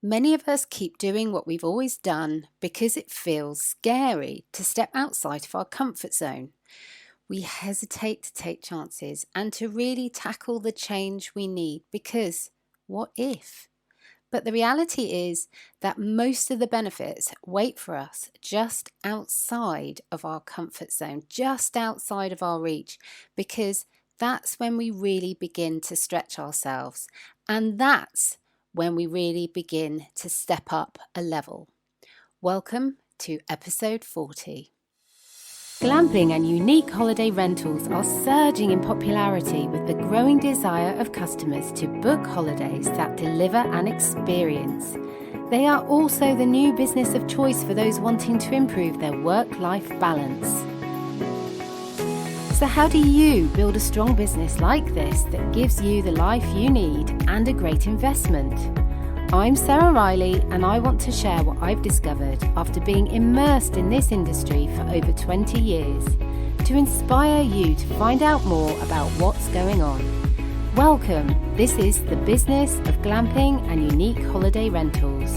Many of us keep doing what we've always done because it feels scary to step outside of our comfort zone. We hesitate to take chances and to really tackle the change we need because what if? But the reality is that most of the benefits wait for us just outside of our comfort zone, just outside of our reach, because that's when we really begin to stretch ourselves. And that's when we really begin to step up a level. Welcome to episode 40. Glamping and unique holiday rentals are surging in popularity with the growing desire of customers to book holidays that deliver an experience. They are also the new business of choice for those wanting to improve their work-life balance. So how do you build a strong business like this that gives you the life you need and a great investment? I'm Sarah Riley and I want to share what I've discovered after being immersed in this industry for over 20 years to inspire you to find out more about what's going on. Welcome, this is the business of glamping and unique holiday rentals.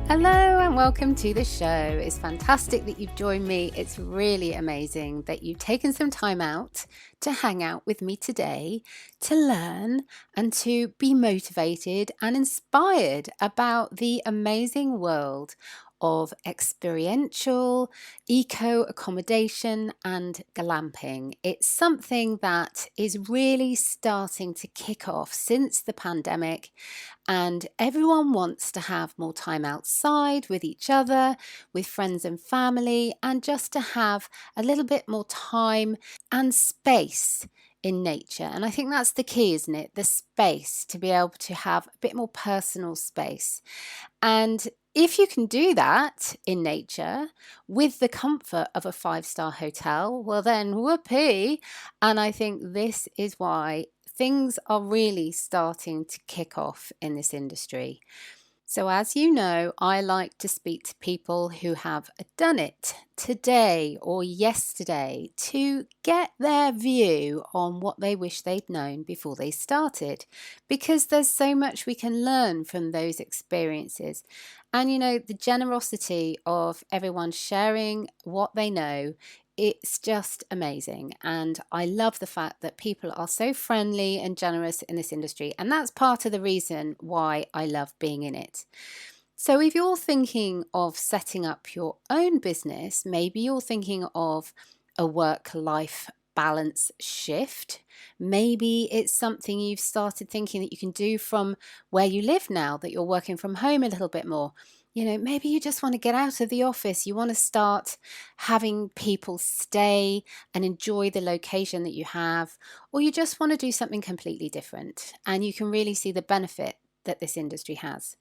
Hello and welcome to the show. It's fantastic that you've joined me. It's really amazing that you've taken some time out to hang out with me today, to learn and to be motivated and inspired about the amazing world of experiential, eco-accommodation and glamping. It's something that is really starting to kick off since the pandemic, and everyone wants to have more time outside with each other, with friends and family, and just to have a little bit more time and space in nature. And I think that's the key, isn't it? The space, to be able to have a bit more personal space. And if you can do that in nature with the comfort of a 5-star hotel, well then whoopee. And I think this is why things are really starting to kick off in this industry. So as you know, I like to speak to people who have done it today or yesterday to get their view on what they wish they'd known before they started, because there's so much we can learn from those experiences. And you know, the generosity of everyone sharing what they know, it's just amazing. And I love the fact that people are so friendly and generous in this industry. And that's part of the reason why I love being in it. So if you're thinking of setting up your own business, maybe you're thinking of a work-life balance shift. Maybe it's something you've started thinking that you can do from where you live now that you're working from home a little bit more. You know, maybe you just want to get out of the office. You want to start having people stay and enjoy the location that you have, or you just want to do something completely different and you can really see the benefit that this industry has.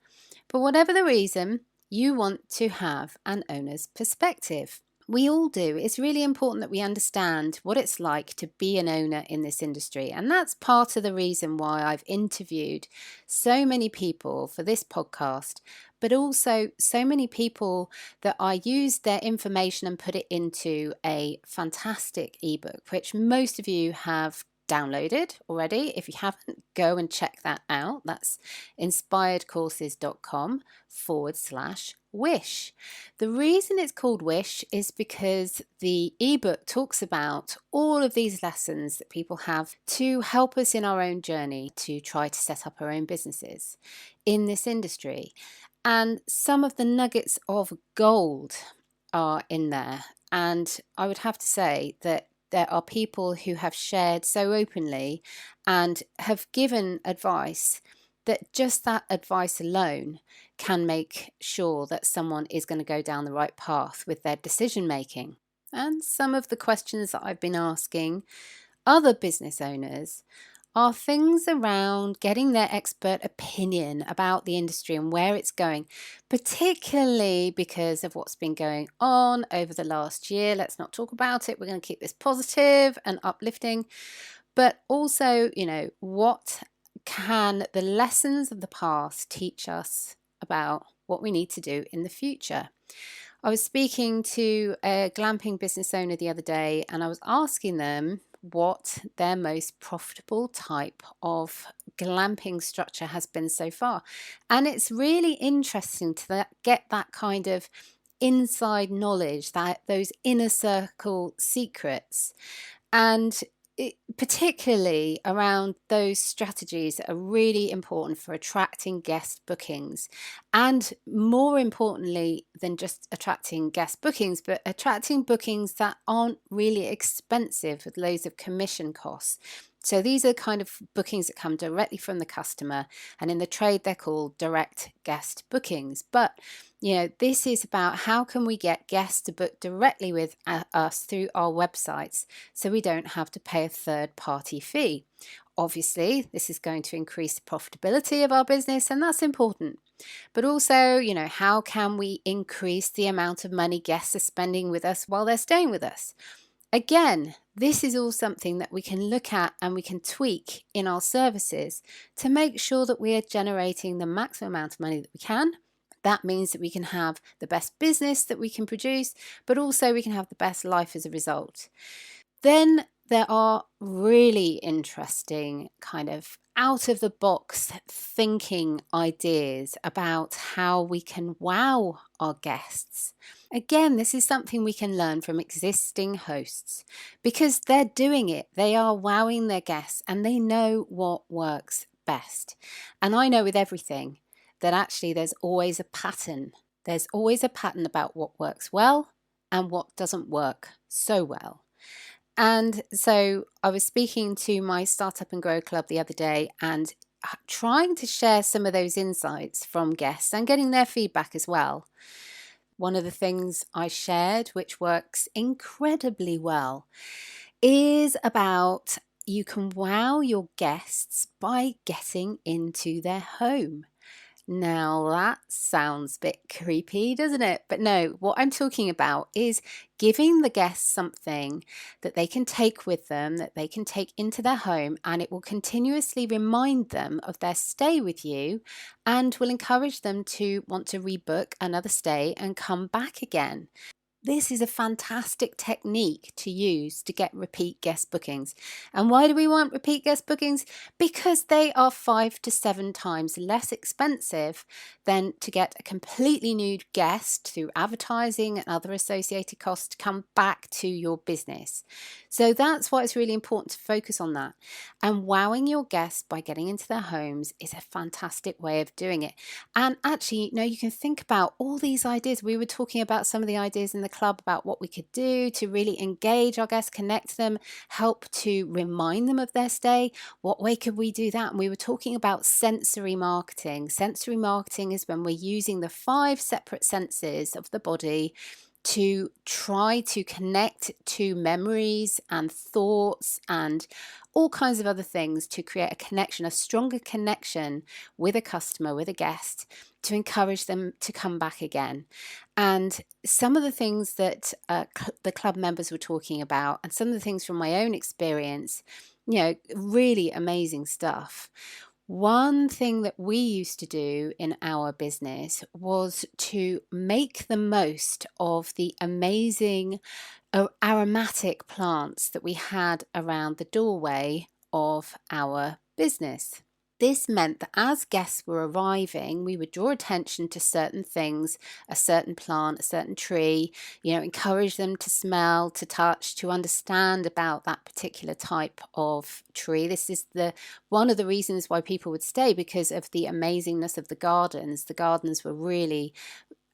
But whatever the reason, you want to have an owner's perspective. We all do. It's really important that we understand what it's like to be an owner in this industry. And that's part of the reason why I've interviewed so many people for this podcast, but also so many people that I used their information and put it into a fantastic ebook, which most of you have downloaded already. If you haven't, go and check that out. That's inspiredcourses.com/wish. The reason it's called Wish is because the ebook talks about all of these lessons that people have to help us in our own journey to try to set up our own businesses in this industry. And some of the nuggets of gold are in there. And I would have to say that there are people who have shared so openly and have given advice that just that advice alone can make sure that someone is going to go down the right path with their decision making. And some of the questions that I've been asking other business owners are things around getting their expert opinion about the industry and where it's going, particularly because of what's been going on over the last year. Let's not talk about it. We're going to keep this positive and uplifting. But also, you know, what can the lessons of the past teach us about what we need to do in the future? I was speaking to a glamping business owner the other day and I was asking them what their most profitable type of glamping structure has been so far. And it's really interesting to get that kind of inside knowledge, that those inner circle secrets. And particularly around those strategies that are really important for attracting guest bookings, and more importantly than just attracting guest bookings, but attracting bookings that aren't really expensive with loads of commission costs. So these are kind of bookings that come directly from the customer, and in the trade they're called direct guest bookings. But this is about how can we get guests to book directly with us through our websites so we don't have to pay a third-party fee. Obviously, this is going to increase the profitability of our business, and that's important. But also, how can we increase the amount of money guests are spending with us while they're staying with us? Again, this is all something that we can look at and we can tweak in our services to make sure that we are generating the maximum amount of money that we can. That means that we can have the best business that we can produce, but also we can have the best life as a result. Then there are really interesting kind of out of the box thinking ideas about how we can wow our guests. Again, this is something we can learn from existing hosts because they're doing it. They are wowing their guests and they know what works best. And I know with everything that actually there's always a pattern. There's always a pattern about what works well and what doesn't work so well. And so I was speaking to my Startup and Grow Club the other day and trying to share some of those insights from guests and getting their feedback as well. One of the things I shared, which works incredibly well, is about you can wow your guests by getting into their home. Now that sounds a bit creepy, doesn't it? But no, what I'm talking about is giving the guests something that they can take with them, that they can take into their home, and it will continuously remind them of their stay with you and will encourage them to want to rebook another stay and come back again. This is a fantastic technique to use to get repeat guest bookings. And why do we want repeat guest bookings? Because they are 5 to 7 times less expensive than to get a completely new guest through advertising and other associated costs to come back to your business. So that's why it's really important to focus on that. And wowing your guests by getting into their homes is a fantastic way of doing it. And actually, you can think about all these ideas. We were talking about some of the ideas in the club about what we could do to really engage our guests, connect them, help to remind them of their stay. What way could we do that? And we were talking about sensory marketing. Sensory marketing is when we're using the 5 separate senses of the body to try to connect to memories and thoughts and all kinds of other things to create a connection, a stronger connection with a customer, with a guest, to encourage them to come back again. And some of the things that the club members were talking about, and some of the things from my own experience, really amazing stuff. One thing that we used to do in our business was to make the most of the amazing aromatic plants that we had around the doorway of our business. This meant that as guests were arriving, we would draw attention to certain things, a certain plant, a certain tree, encourage them to smell, to touch, to understand about that particular type of tree. This is one of the reasons why people would stay, because of the amazingness of the gardens. The gardens were really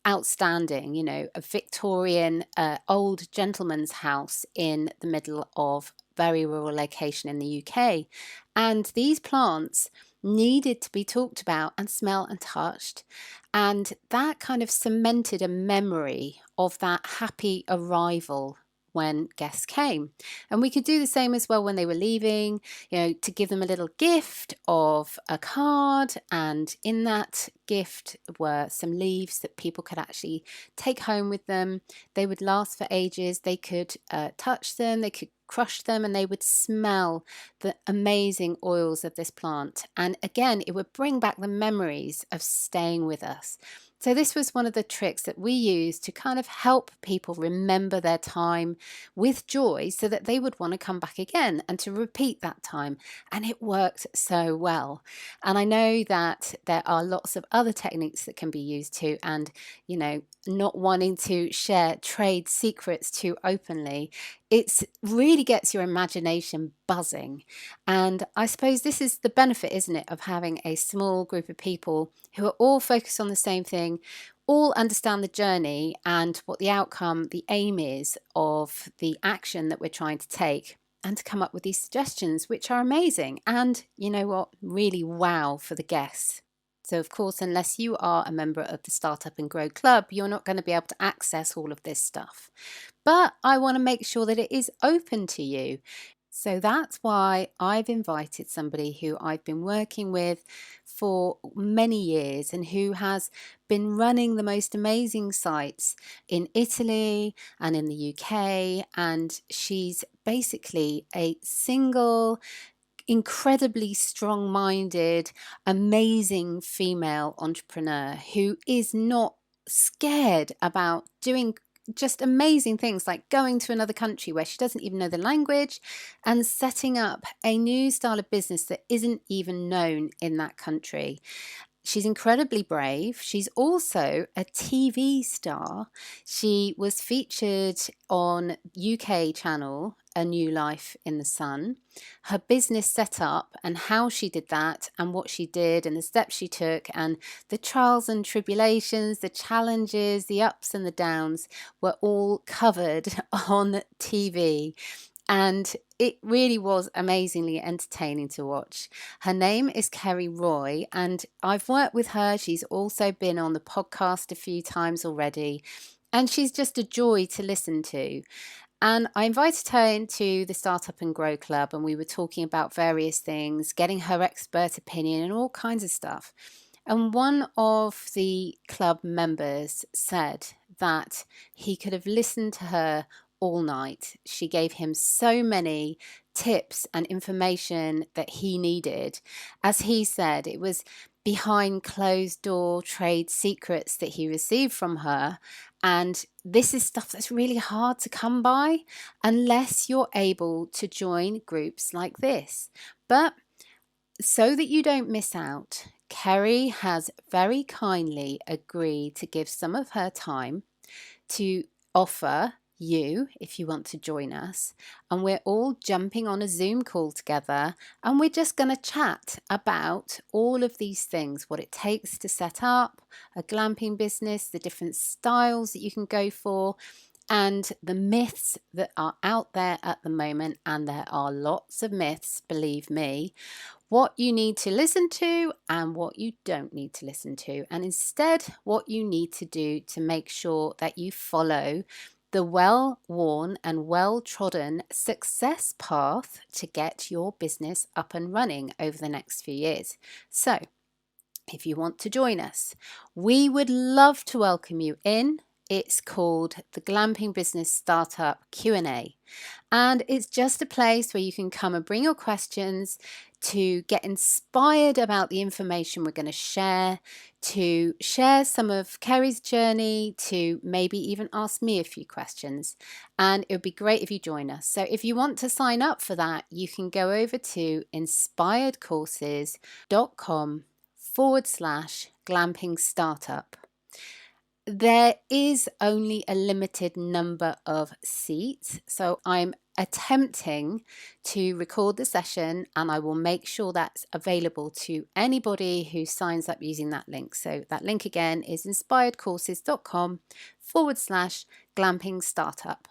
outstanding, a Victorian old gentleman's house in the middle of very rural location in the UK. And these plants needed to be talked about and smelled and touched. And that kind of cemented a memory of that happy arrival when guests came. And we could do the same as well when they were leaving, to give them a little gift of a card. And in that gift were some leaves that people could actually take home with them. They would last for ages. They could touch them, they could crush them, and they would smell the amazing oils of this plant. And again, it would bring back the memories of staying with us. So this was one of the tricks that we used to kind of help people remember their time with joy so that they would want to come back again and to repeat that time. And it worked so well. And I know that there are lots of other techniques that can be used too. And, not wanting to share trade secrets too openly, it really gets your imagination buzzing. And I suppose this is the benefit, isn't it, of having a small group of people who are all focused on the same thing, all understand the journey and what the outcome, the aim is of the action that we're trying to take, and to come up with these suggestions, which are amazing. And you know what? Really wow for the guests. So, of course, unless you are a member of the Startup and Grow Club, you're not going to be able to access all of this stuff. But I want to make sure that it is open to you. So that's why I've invited somebody who I've been working with for many years and who has been running the most amazing sites in Italy and in the UK. And she's basically a single, incredibly strong-minded, amazing female entrepreneur who is not scared about doing just amazing things like going to another country where she doesn't even know the language and setting up a new style of business that isn't even known in that country. She's incredibly brave. She's also a TV star. She was featured on UK channel A New Life in the Sun. Her business setup and how she did that and what she did and the steps she took and the trials and tribulations, the challenges, the ups and the downs were all covered on TV. And it really was amazingly entertaining to watch. Her name is Kerry Roy, and I've worked with her. She's also been on the podcast a few times already, and she's just a joy to listen to. And I invited her into the Startup and Grow Club, and we were talking about various things, getting her expert opinion and all kinds of stuff. And one of the club members said that he could have listened to her all night. She gave him so many tips and information that he needed. As he said, it was behind closed door trade secrets that he received from her. And this is stuff that's really hard to come by unless you're able to join groups like this. But so that you don't miss out, Kerry has very kindly agreed to give some of her time to offer you if you want to join us, and we're all jumping on a Zoom call together and we're just going to chat about all of these things, what it takes to set up a glamping business, the different styles that you can go for, and the myths that are out there at the moment. And there are lots of myths, believe me, what you need to listen to and what you don't need to listen to, and instead what you need to do to make sure that you follow the well-worn and well-trodden success path to get your business up and running over the next few years. So if you want to join us, we would love to welcome you in. It's called the Glamping Business Startup Q&A. And it's just a place where you can come and bring your questions, to get inspired about the information we're going to share, to share some of Kerry's journey, to maybe even ask me a few questions. And it would be great if you join us. So if you want to sign up for that, you can go over to inspiredcourses.com/glamping startup. There is only a limited number of seats, so I'm attempting to record the session and I will make sure that's available to anybody who signs up using that link. So that link again is inspiredcourses.com/glamping startup.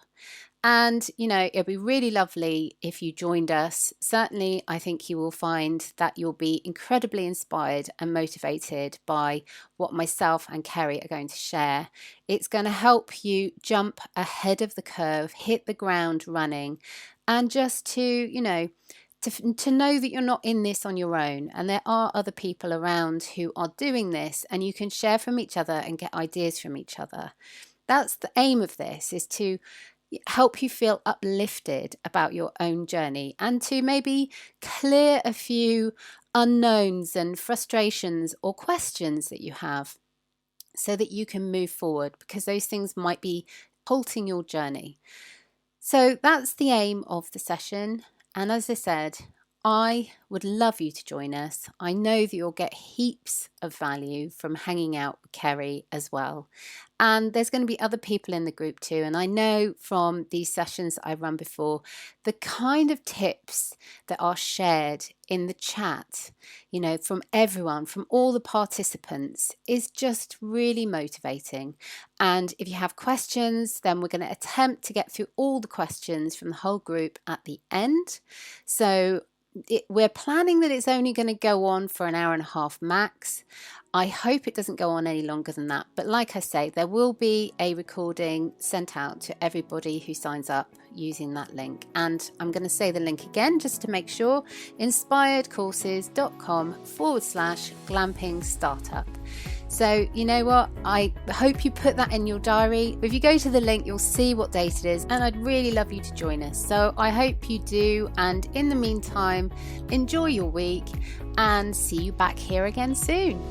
And, it'd be really lovely if you joined us. Certainly, I think you will find that you'll be incredibly inspired and motivated by what myself and Kerry are going to share. It's going to help you jump ahead of the curve, hit the ground running, and just to know that you're not in this on your own, and there are other people around who are doing this, and you can share from each other and get ideas from each other. That's the aim of this, is to help you feel uplifted about your own journey and to maybe clear a few unknowns and frustrations or questions that you have. so that you can move forward, because those things might be halting your journey. So that's the aim of the session. And as I said, I would love you to join us. I know that you'll get heaps of value from hanging out with Kerry as well. And there's going to be other people in the group too. And I know from these sessions that I've run before, the kind of tips that are shared in the chat, you know, from everyone, from all the participants, is just really motivating. And if you have questions, then we're going to attempt to get through all the questions from the whole group at the end. So we're planning that it's only going to go on for an hour and a half max. I hope it doesn't go on any longer than that. But like I say, there will be a recording sent out to everybody who signs up using that link. And I'm going to say the link again just to make sure: inspiredcourses.com/glamping startup. So you know what, I hope you put that in your diary. If you go to the link, you'll see what date it is, and I'd really love you to join us. So I hope you do, and in the meantime, enjoy your week and see you back here again soon.